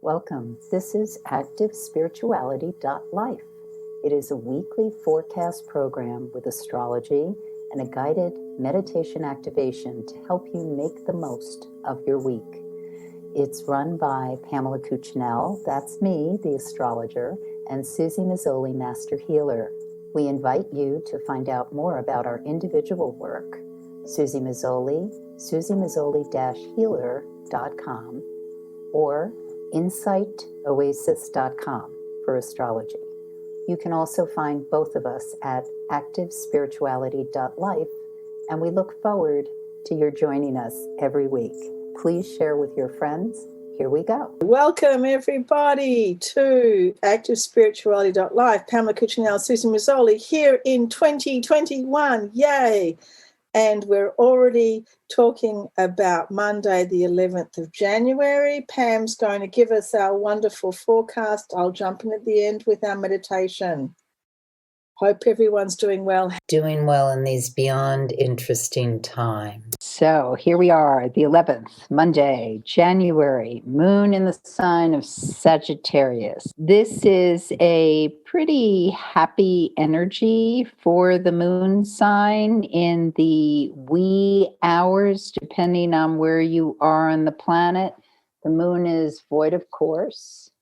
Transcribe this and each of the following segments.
Welcome. This is ActiveSpirituality.life. It is a weekly forecast program with astrology and a guided meditation activation to help you make the most of your week. It's run by Pamela Cucinell, that's me, the astrologer, and Suzy Meszoly, Master Healer. We invite you to find out more about our individual work. Suzy Meszoly, SuzyMeszoly-healer.com, or insightoasis.com for astrology. You can also find both of us at ActiveSpirituality.life, and we look forward to your joining us every week. Please share with your friends. Here we go. Welcome, everybody, to ActiveSpirituality.life. Pamela Cucinell, Suzy Meszoly, here in 2021. Yay! And we're already talking about Monday, the 11th of January. Pam's going to give us our wonderful forecast. I'll jump in at the end with our meditation. Hope everyone's doing well. Doing well in these beyond interesting times. So here we are, the 11th, Monday, January, moon in the sign of Sagittarius. This is a pretty happy energy for the moon sign in the wee hours, depending on where you are on the planet. The moon is void, of course,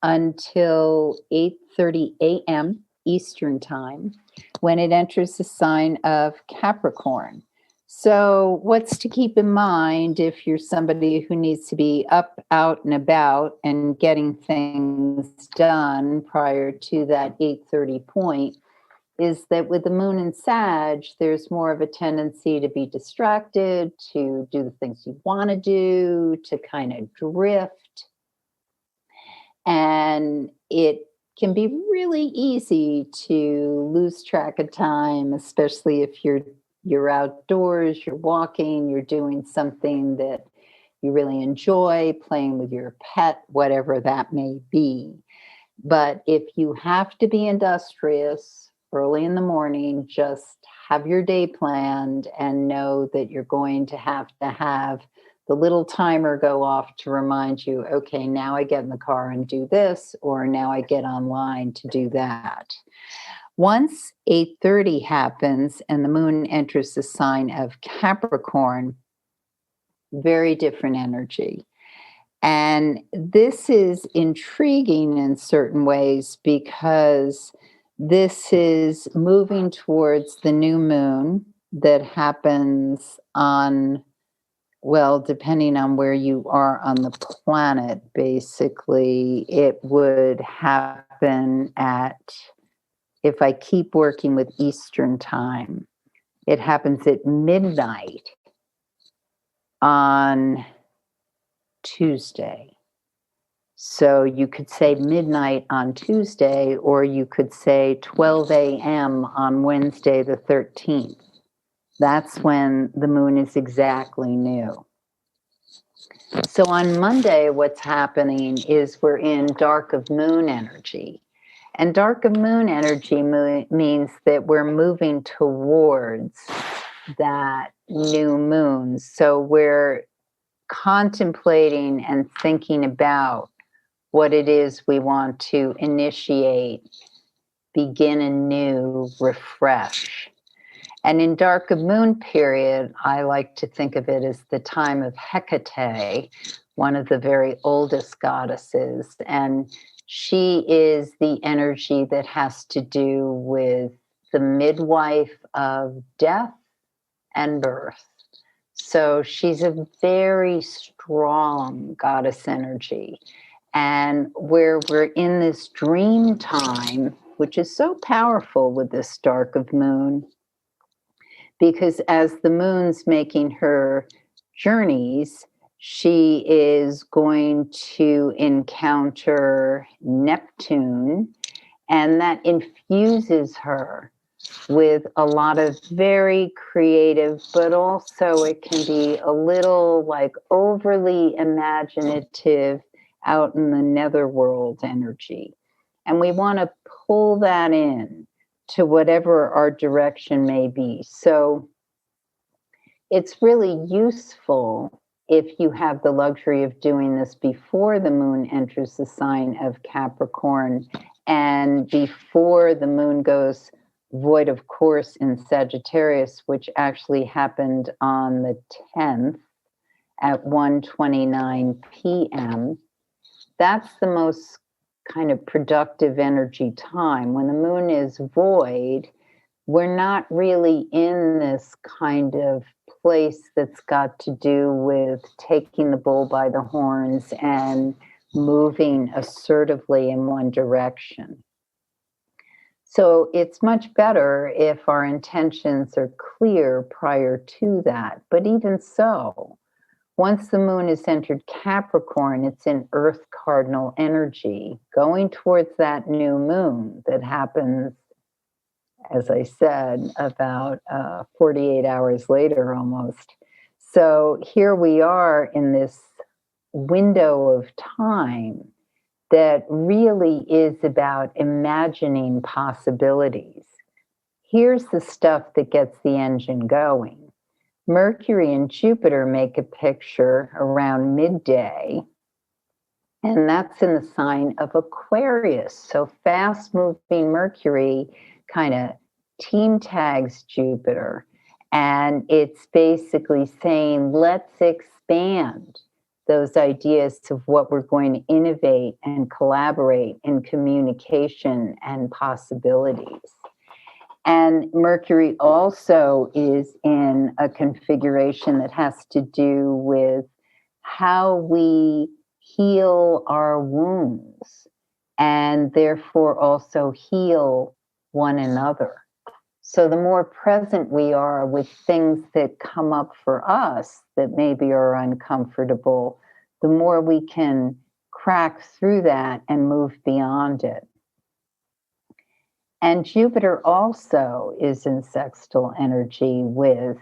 until 8:30 a.m. Eastern time, when it enters the sign of Capricorn. So what's to keep in mind if you're somebody who needs to be up, out, and about and getting things done prior to that 8:30 point is that with the moon in Sag, there's more of a tendency to be distracted, to do the things you want to do, to kind of drift. And it can be really easy to lose track of time, especially if you're outdoors, you're walking, you're doing something that you really enjoy, playing with your pet, whatever that may be. But if you have to be industrious early in the morning, just have your day planned and know that you're going to have the little timer go off to remind you, okay, now I get in the car and do this, or now I get online to do that. Once 8:30 happens and the moon enters the sign of Capricorn, very different energy. And this is intriguing in certain ways because this is moving towards the new moon that happens on, well, depending on where you are on the planet, basically, it would happen at, if I keep working with Eastern time, it happens at midnight on Tuesday. So you could say midnight on Tuesday, or you could say 12 a.m. on Wednesday the 13th. That's when the moon is exactly new. So on Monday, what's happening is we're in dark of moon energy. And dark of moon energy means that we're moving towards that new moon. So we're contemplating and thinking about what it is we want to initiate, begin anew, refresh. And in dark of moon period, I like to think of it as the time of Hecate, one of the very oldest goddesses. And she is the energy that has to do with the midwife of death and birth. So she's a very strong goddess energy. And where we're in this dream time, which is so powerful with this dark of moon, because as the moon's making her journeys, she is going to encounter Neptune, and that infuses her with a lot of very creative, but also it can be a little like overly imaginative out in the netherworld energy. And we want to pull that in to whatever our direction may be. So it's really useful if you have the luxury of doing this before the moon enters the sign of Capricorn and before the moon goes void of course in Sagittarius, which actually happened on the 10th at 1:29 p.m., that's the most kind of productive energy time. When the moon is void, we're not really in this kind of place that's got to do with taking the bull by the horns and moving assertively in one direction. So it's much better if our intentions are clear prior to that. But even so, once the moon has entered Capricorn, it's in Earth cardinal energy, going towards that new moon that happens, as I said, about 48 hours later almost. So here we are in this window of time that really is about imagining possibilities. Here's the stuff that gets the engine going. Mercury and Jupiter make a picture around midday, and that's in the sign of Aquarius. So fast-moving Mercury kind of team tags Jupiter, and it's basically saying, let's expand those ideas of what we're going to innovate and collaborate in communication and possibilities. And Mercury also is in a configuration that has to do with how we heal our wounds and therefore also heal one another. So the more present we are with things that come up for us that maybe are uncomfortable, the more we can crack through that and move beyond it. And Jupiter also is in sextile energy with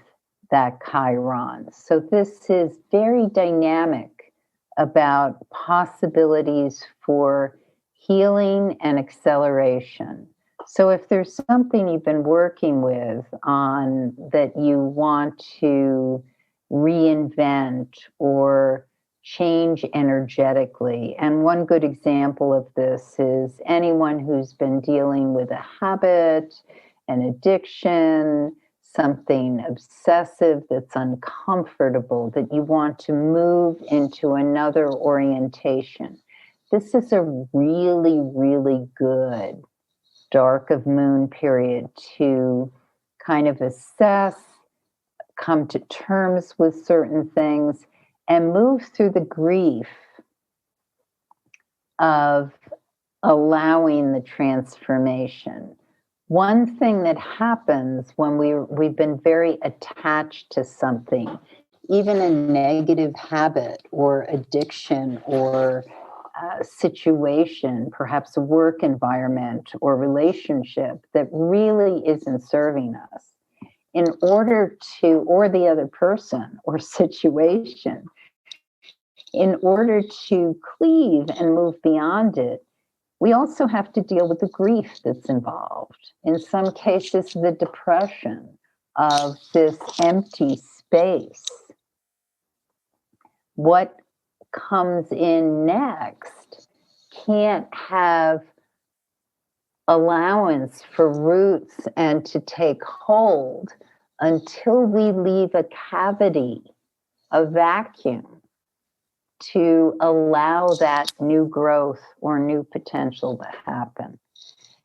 that Chiron. So this is very dynamic about possibilities for healing and acceleration. So if there's something you've been working with on that you want to reinvent or change energetically, and one good example of this is anyone who's been dealing with a habit, an addiction, something obsessive that's uncomfortable, that you want to move into another orientation. This is a really, really good dark of moon period to kind of assess, come to terms with certain things, and move through the grief of allowing the transformation. One thing that happens when we've been very attached to something, even a negative habit or addiction or situation, perhaps a work environment or relationship that really isn't serving us, in order to, or the other person or situation, in order to cleave and move beyond it, we also have to deal with the grief that's involved. In some cases, the depression of this empty space. What comes in next can't have allowance for roots and to take hold until we leave a cavity, a vacuum, to allow that new growth or new potential to happen.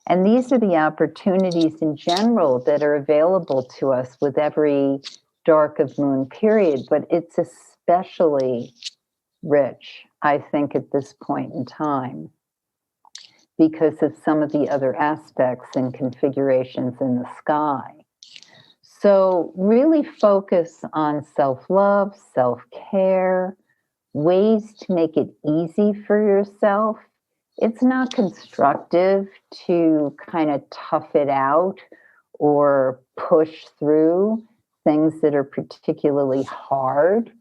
And these are the opportunities in general that are available to us with every dark of moon period, but it's especially rich, I think, at this point in time, because of some of the other aspects and configurations in the sky. So really focus on self-love, self-care, ways to make it easy for yourself. It's not constructive to kind of tough it out or push through things that are particularly hard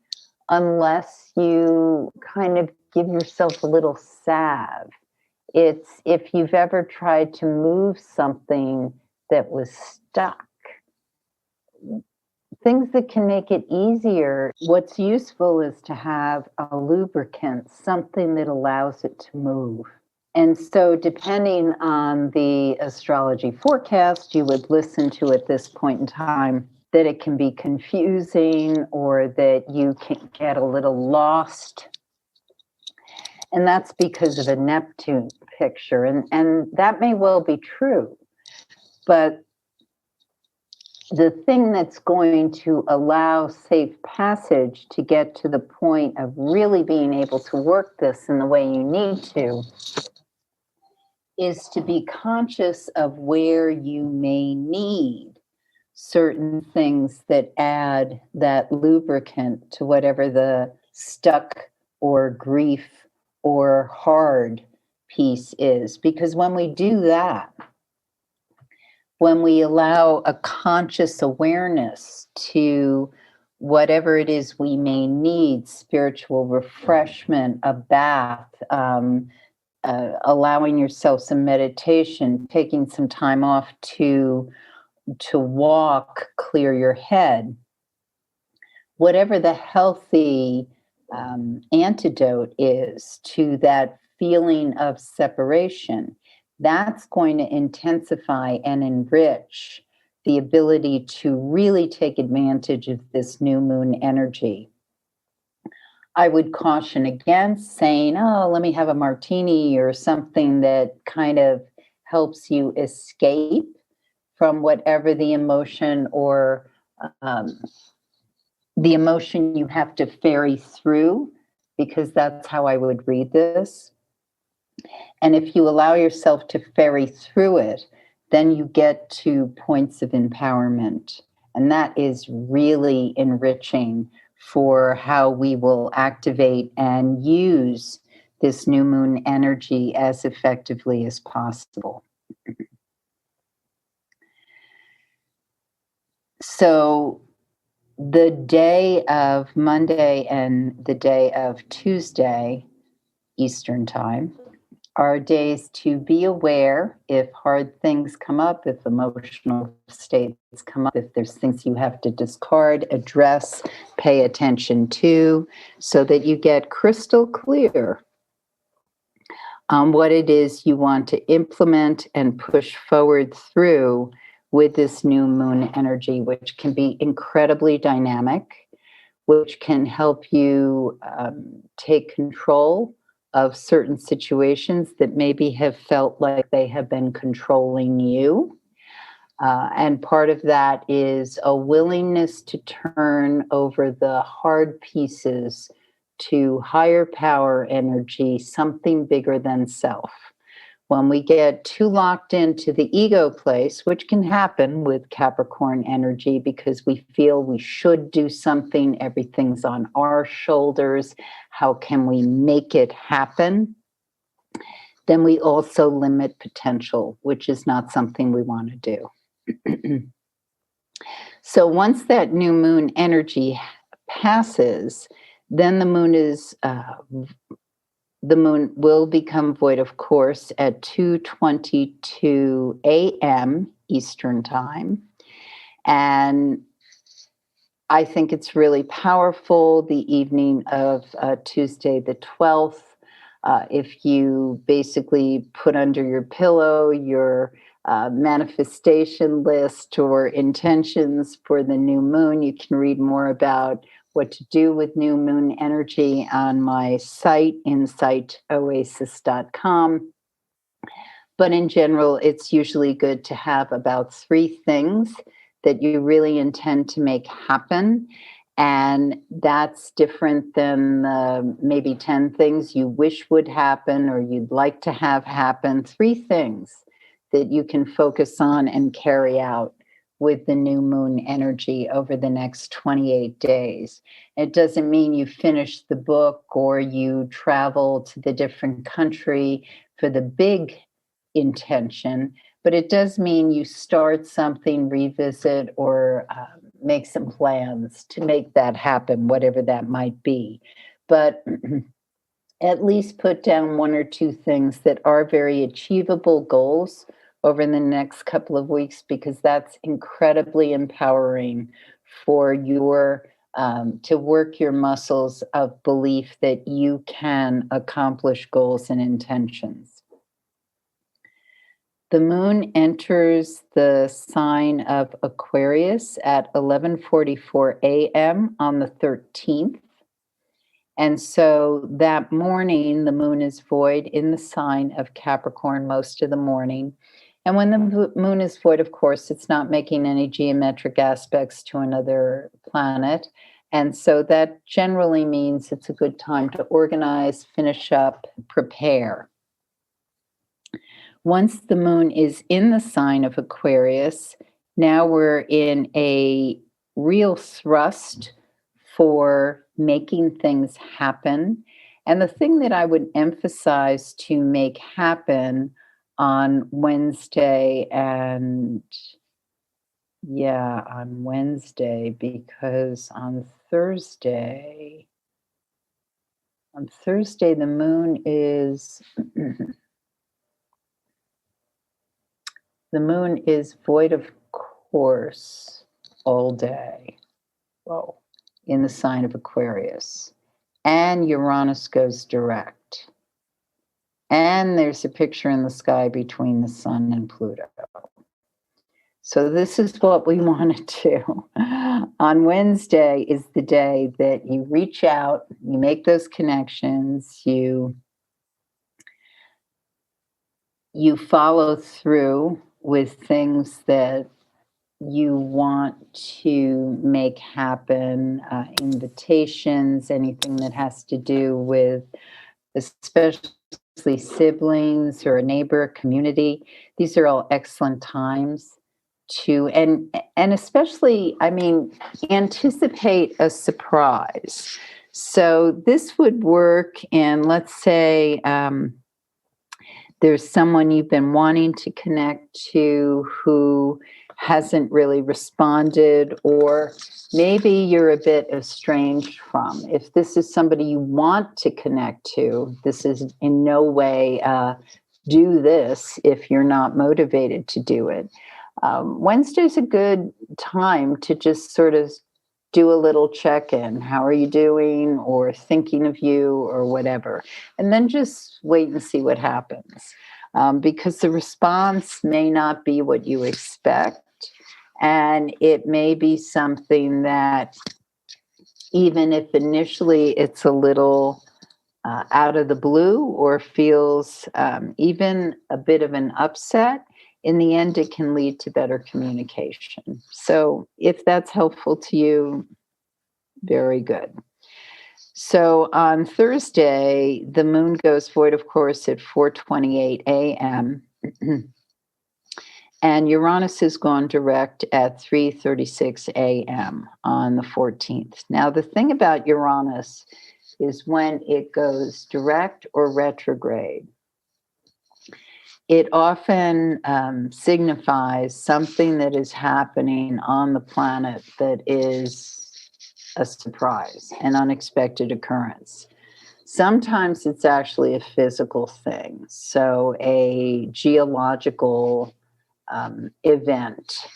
unless you kind of give yourself a little salve. It's if you've ever tried to move something that was stuck, things that can make it easier, what's useful is to have a lubricant, something that allows it to move. And so, depending on the astrology forecast you would listen to at this point in time, that it can be confusing or that you can get a little lost. And that's because of a Neptune picture. And that may well be true. But the thing that's going to allow safe passage to get to the point of really being able to work this in the way you need to is to be conscious of where you may need certain things that add that lubricant to whatever the stuck or grief or hard piece is. Because when we do that, when we allow a conscious awareness to whatever it is we may need, spiritual refreshment, a bath, allowing yourself some meditation, taking some time off to walk, clear your head, whatever the healthy antidote is to that feeling of separation, that's going to intensify and enrich the ability to really take advantage of this new moon energy. I would caution against saying, oh, let me have a martini or something that kind of helps you escape from whatever the emotion or the emotion you have to ferry through, because that's how I would read this. And if you allow yourself to ferry through it, then you get to points of empowerment. And that is really enriching for how we will activate and use this new moon energy as effectively as possible. So the day of Monday and the day of Tuesday, Eastern Time, are days to be aware if hard things come up, if emotional states come up, if there's things you have to discard, address, pay attention to, so that you get crystal clear on what it is you want to implement and push forward through with this new moon energy, which can be incredibly dynamic, which can help you take control of certain situations that maybe have felt like they have been controlling you. And part of that is a willingness to turn over the hard pieces to higher power energy, something bigger than self. When we get too locked into the ego place, which can happen with Capricorn energy because we feel we should do something, everything's on our shoulders, how can we make it happen? Then we also limit potential, which is not something we want to do. So once that new moon energy passes, then the moon will become void, of course, at 2:22 a.m. Eastern Time. And I think it's really powerful the evening of Tuesday the 12th. If you basically put under your pillow your manifestation list or intentions for the new moon, you can read more about what to do with new moon energy on my site, insightoasis.com. But in general, it's usually good to have about 3 things that you really intend to make happen. And that's different than maybe 10 things you wish would happen or you'd like to have happen. 3 things that you can focus on and carry out with the new moon energy over the next 28 days. It doesn't mean you finish the book or you travel to the different country for the big intention, but it does mean you start something, revisit, or make some plans to make that happen, whatever that might be. But at least put down 1 or 2 things that are very achievable goals over the next couple of weeks, because that's incredibly empowering for your to work your muscles of belief that you can accomplish goals and intentions. The moon enters the sign of Aquarius at 11:44 a.m. on the 13th. And so that morning, the moon is void in the sign of Capricorn most of the morning. And when the moon is void, of course, it's not making any geometric aspects to another planet. And so that generally means it's a good time to organize, finish up, prepare. Once the moon is in the sign of Aquarius, now we're in a real thrust for making things happen. And the thing that I would emphasize to make happen on Wednesday on Wednesday, because on Thursday the moon is the moon is void of course all day. Whoa. In the sign of Aquarius. And Uranus goes direct. And there's a picture in the sky between the sun and Pluto. So this is what we want to do. On Wednesday is the day that you reach out, you make those connections, you follow through with things that you want to make happen, invitations, anything that has to do with especially siblings or a neighbor, community. These are all excellent times to, and especially, anticipate a surprise. So this would work in, let's say, there's someone you've been wanting to connect to who hasn't really responded, or maybe you're a bit estranged from. If this is somebody you want to connect to, this is in no way do this if you're not motivated to do it. Wednesday's a good time to just sort of do a little check-in. How are you doing? Or thinking of you, or whatever. And then just wait and see what happens. Because the response may not be what you expect. And it may be something that, even if initially it's a little out of the blue or feels even a bit of an upset, in the end, it can lead to better communication. So if that's helpful to you, very good. So on Thursday, the moon goes void, of course, at 4:28 a.m. And Uranus has gone direct at 3:36 a.m. on the 14th. Now, the thing about Uranus is when it goes direct or retrograde, it often signifies something that is happening on the planet that is a surprise, an unexpected occurrence. Sometimes it's actually a physical thing, so a geological event.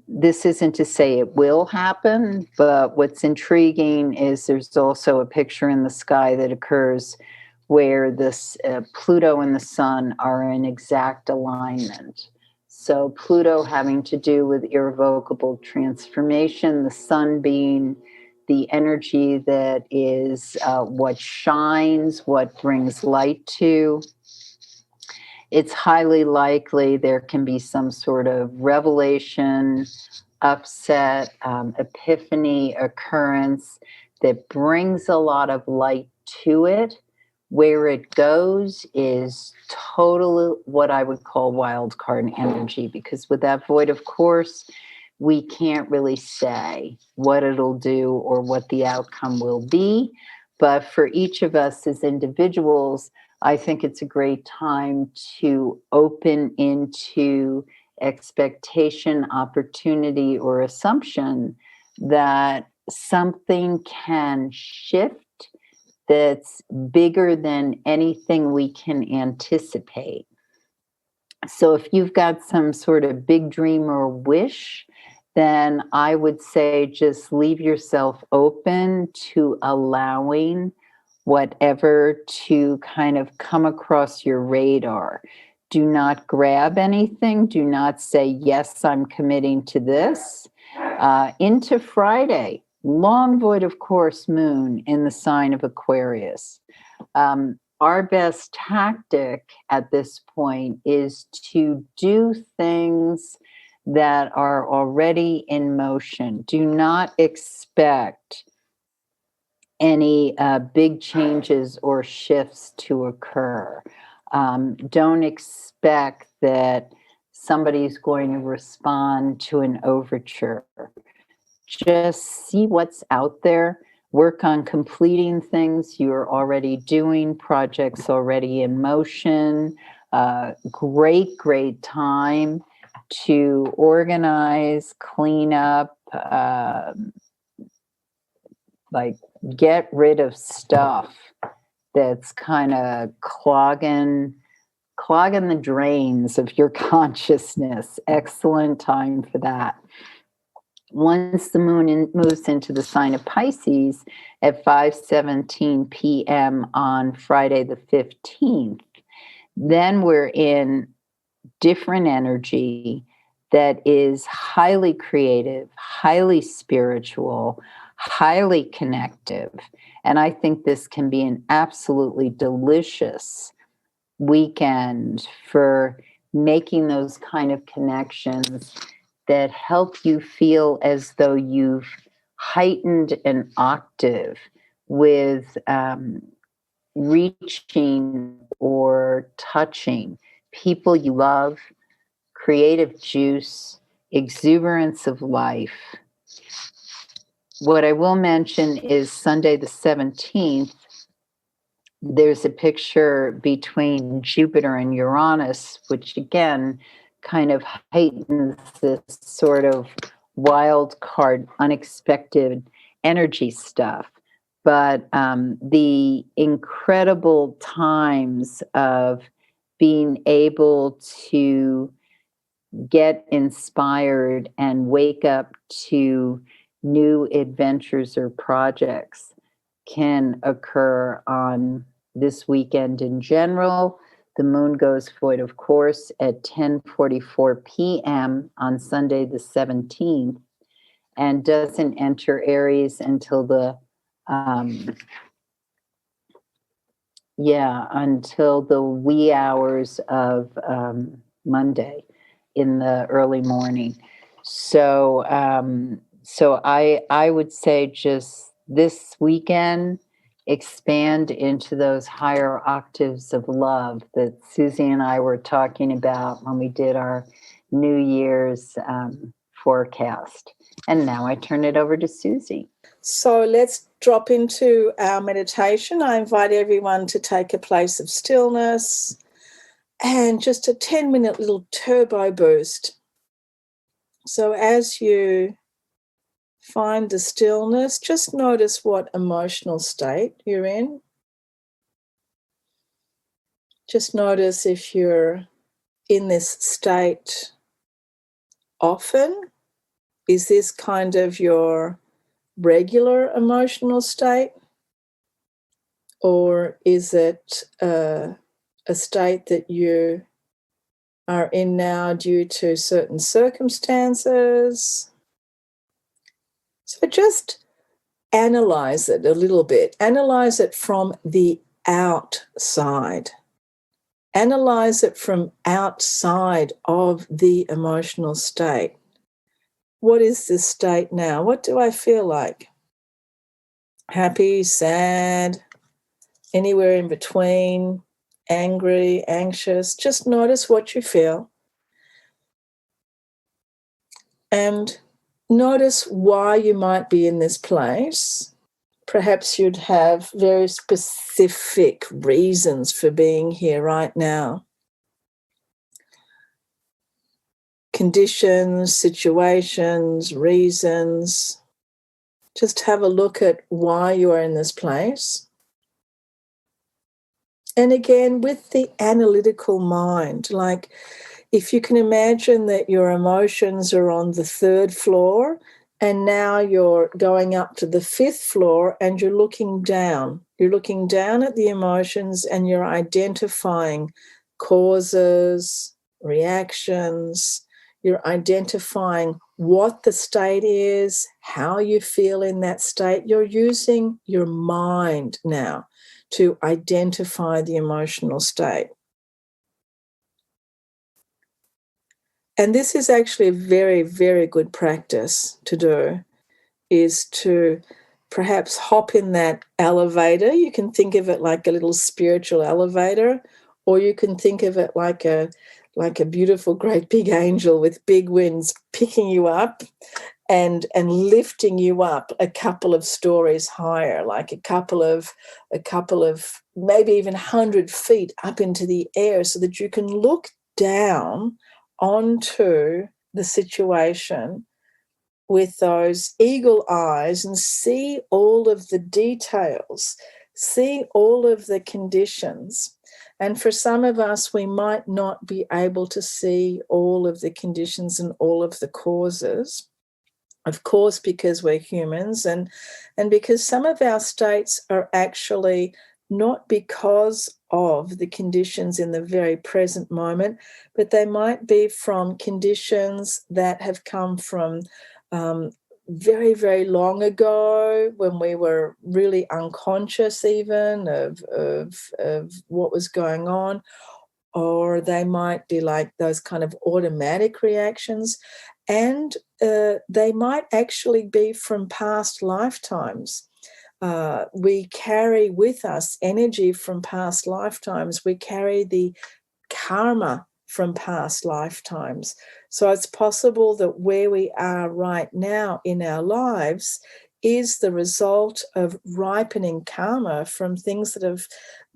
This isn't to say it will happen, but what's intriguing is there's also a picture in the sky that occurs where this Pluto and the sun are in exact alignment. So Pluto having to do with irrevocable transformation, the sun being the energy that is what shines, what brings light to. It's highly likely there can be some sort of revelation, upset, epiphany occurrence that brings a lot of light to it. Where it goes is totally what I would call wild card energy, because with that void, of course, we can't really say what it'll do or what the outcome will be. But for each of us as individuals, I think it's a great time to open into expectation, opportunity, or assumption that something can shift that's bigger than anything we can anticipate. So if you've got some sort of big dream or wish then I would say just leave yourself open to allowing whatever to kind of come across your radar. Do not grab anything. Do not say, yes, I'm committing to this. Into Friday, long void of course moon in the sign of Aquarius. Our best tactic at this point is to do things that are already in motion. Do not expect any big changes or shifts to occur. Don't expect that somebody's going to respond to an overture. Just see what's out there. Work on completing things you're already doing, projects already in motion. Great time to organize, clean up, like get rid of stuff that's kind of clogging the drains of your consciousness. Excellent time for that. Once the moon moves into the sign of Pisces at 5:17 p.m. on Friday the 15th, then we're in different energy that is highly creative, highly spiritual, highly connective. And I think this can be an absolutely delicious weekend for making those kind of connections that help you feel as though you've heightened an octave with reaching or touching people you love, creative juice, exuberance of life. What I will mention is Sunday the 17th, there's a picture between Jupiter and Uranus, which again kind of heightens this sort of wild card, unexpected energy stuff. But the incredible times of being able to get inspired and wake up to new adventures or projects can occur on this weekend in general. The moon goes void, of course, at 10:44 p.m. on Sunday the 17th and doesn't enter Aries until the until the wee hours of Monday in the early morning. So I would say just this weekend, expand into those higher octaves of love that Suzy and I were talking about when we did our New Year's forecast. And now I turn it over to Suzy. So let's drop into our meditation. I invite everyone to take a place of stillness and just a 10-minute little turbo boost. So as you find the stillness, just notice what emotional state you're in. Just notice if you're in this state often. Is this kind of your regular emotional state? Or is it a state that you are in now due to certain circumstances? So just analyze it a little bit. Analyze it from the outside. Analyze it from outside of the emotional state. What is this state now? What do I feel like? Happy, sad, anywhere in between, angry, anxious? Just notice what you feel. And notice why you might be in this place. Perhaps you'd have very specific reasons for being here right now. Conditions, situations, reasons. Just have a look at why you are in this place. And again, with the analytical mind, like if you can imagine that your emotions are on the 3rd floor and now you're going up to the 5th floor and you're looking down. You're looking down at the emotions and you're identifying causes, reactions. You're identifying what the state is, how you feel in that state. You're using your mind now to identify the emotional state. And this is actually a very, very good practice to do, is to perhaps hop in that elevator. You can think of it like a little spiritual elevator, or you can think of it like a beautiful, great big angel with big wings picking you up and lifting you up a couple of stories higher, like a couple of maybe even 100 feet up into the air, so that you can look down onto the situation with those eagle eyes and see all of the details, see all of the conditions. And for some of us, we might not be able to see all of the conditions and all of the causes, of course, because we're humans, and because some of our states are actually not because of the conditions in the very present moment, but they might be from conditions that have come from very, very long ago, when we were really unconscious even of what was going on. Or they might be like those kind of automatic reactions. And they might actually be from past lifetimes. We carry with us energy from past lifetimes. We carry the karma from past lifetimes. So it's possible that where we are right now in our lives is the result of ripening karma from things that have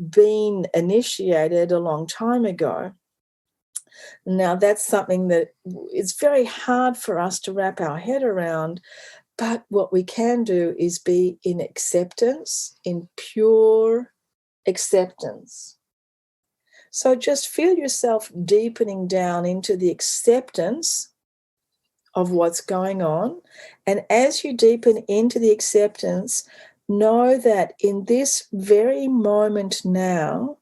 been initiated a long time ago. Now, that's something that it's very hard for us to wrap our head around, but what we can do is be in acceptance, in pure acceptance. So just feel yourself deepening down into the acceptance of what's going on. And as you deepen into the acceptance, know that in this very moment now,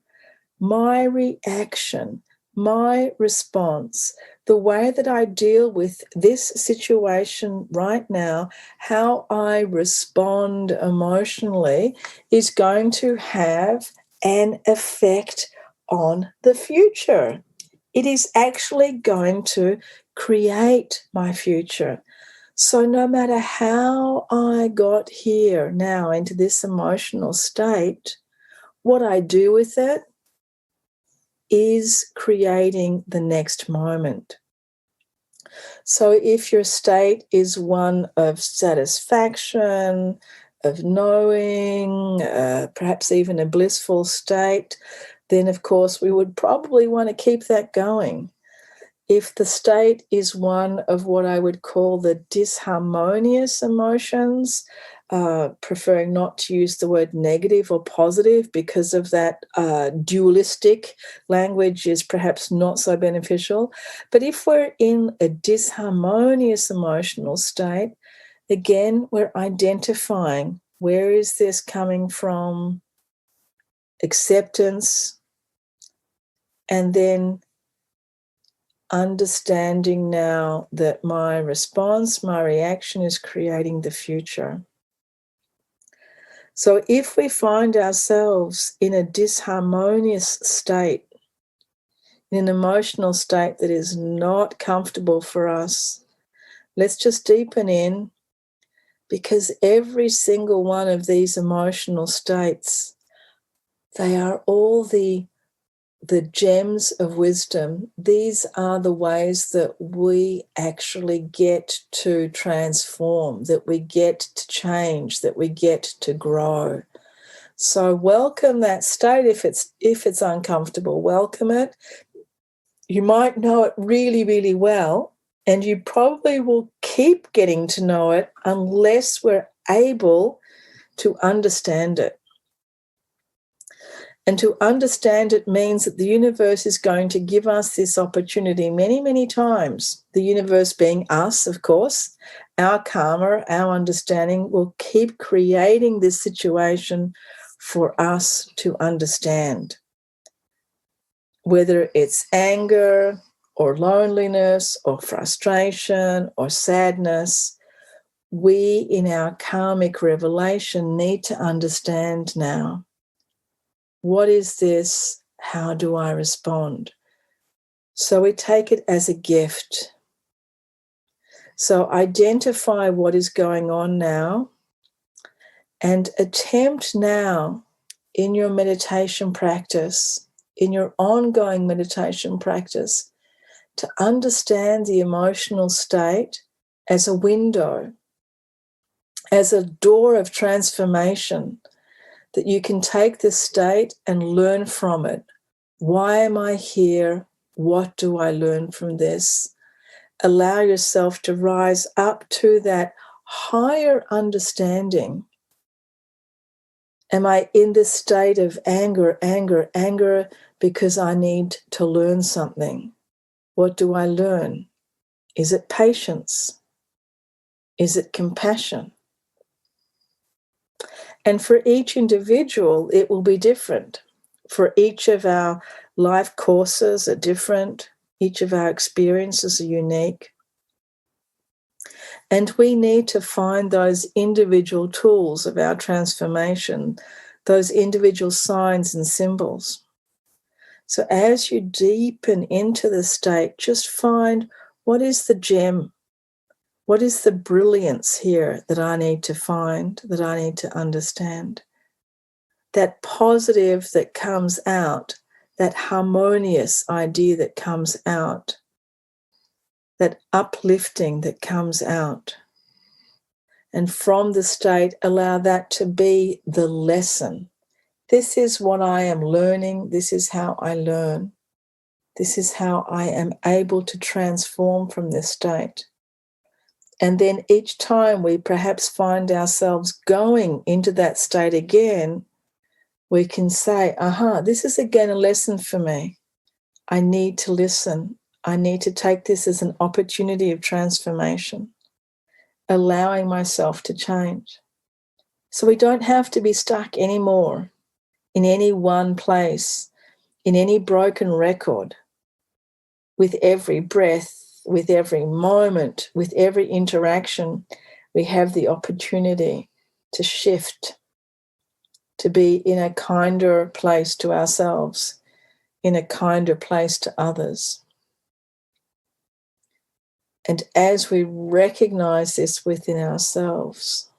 my reaction, my response, the way that I deal with this situation right now, how I respond emotionally, is going to have an effect on the future. It is actually going to create my future. So no matter how I got here now into this emotional state, what I do with it is creating the next moment. So if your state is one of satisfaction, of knowing, perhaps even a blissful state, then of course we would probably want to keep that going. If the state is one of what I would call the disharmonious emotions, preferring not to use the word negative or positive because of that dualistic language is perhaps not so beneficial. But if we're in a disharmonious emotional state, again, we're identifying where is this coming from, acceptance, and then understanding now that my response, my reaction is creating the future. So if we find ourselves in a disharmonious state, in an emotional state that is not comfortable for us, let's just deepen in, because every single one of these emotional states, they are all the gems of wisdom. These are the ways that we actually get to transform, that we get to change, that we get to grow. So welcome that state if it's uncomfortable. Welcome it. You might know it really, really well, and you probably will keep getting to know it unless we're able to understand it. And to understand it means that the universe is going to give us this opportunity many, many times. The universe being us, of course, our karma, our understanding will keep creating this situation for us to understand. Whether it's anger or loneliness or frustration or sadness, we in our karmic revelation need to understand now. What is this? How do I respond? So we take it as a gift. So identify what is going on now and attempt now in your meditation practice, in your ongoing meditation practice, to understand the emotional state as a window, as a door of transformation, that you can take this state and learn from it. Why am I here? What do I learn from this? Allow yourself to rise up to that higher understanding. Am I in this state of anger because I need to learn something? What do I learn? Is it patience? Is it compassion? And for each individual, it will be different. For each of our life courses are different. Each of our experiences are unique. And we need to find those individual tools of our transformation, those individual signs and symbols. So as you deepen into the state, just find what is the gem, what is the brilliance here that I need to find, that I need to understand. That positive that comes out, that harmonious idea that comes out, that uplifting that comes out. And from the state, allow that to be the lesson. This is what I am learning. This is how I learn. This is how I am able to transform from this state. And then each time we perhaps find ourselves going into that state again, we can say, this is again a lesson for me. I need to listen. I need to take this as an opportunity of transformation, allowing myself to change. So we don't have to be stuck anymore in any one place, in any broken record. With every breath, with every moment, with every interaction, we have the opportunity to shift, to be in a kinder place to ourselves, in a kinder place to others. And as we recognize this within ourselves,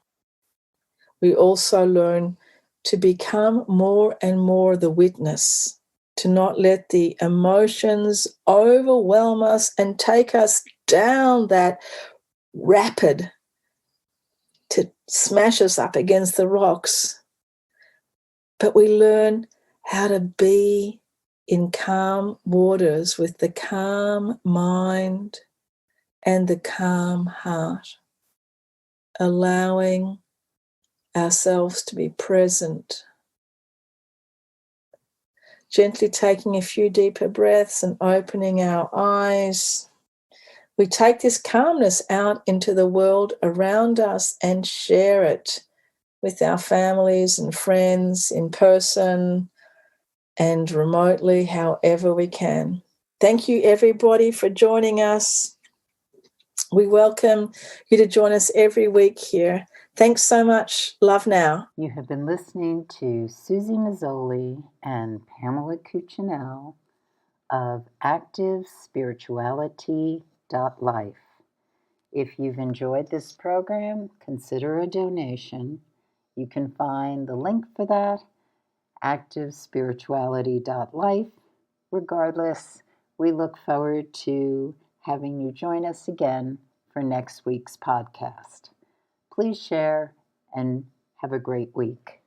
we also learn to become more and more the witness, to not let the emotions overwhelm us and take us down that rapid, to smash us up against the rocks. But we learn how to be in calm waters with the calm mind and the calm heart, allowing ourselves to be present. Gently taking a few deeper breaths and opening our eyes. We take this calmness out into the world around us and share it with our families and friends in person and remotely, however we can. Thank you, everybody, for joining us. We welcome you to join us every week here. Thanks so much. Love now. You have been listening to Suzy Meszoly and Pamela Cucinell of ActiveSpirituality.life. If you've enjoyed this program, consider a donation. You can find the link for that, ActiveSpirituality.life. Regardless, we look forward to having you join us again for next week's podcast. Please share and have a great week.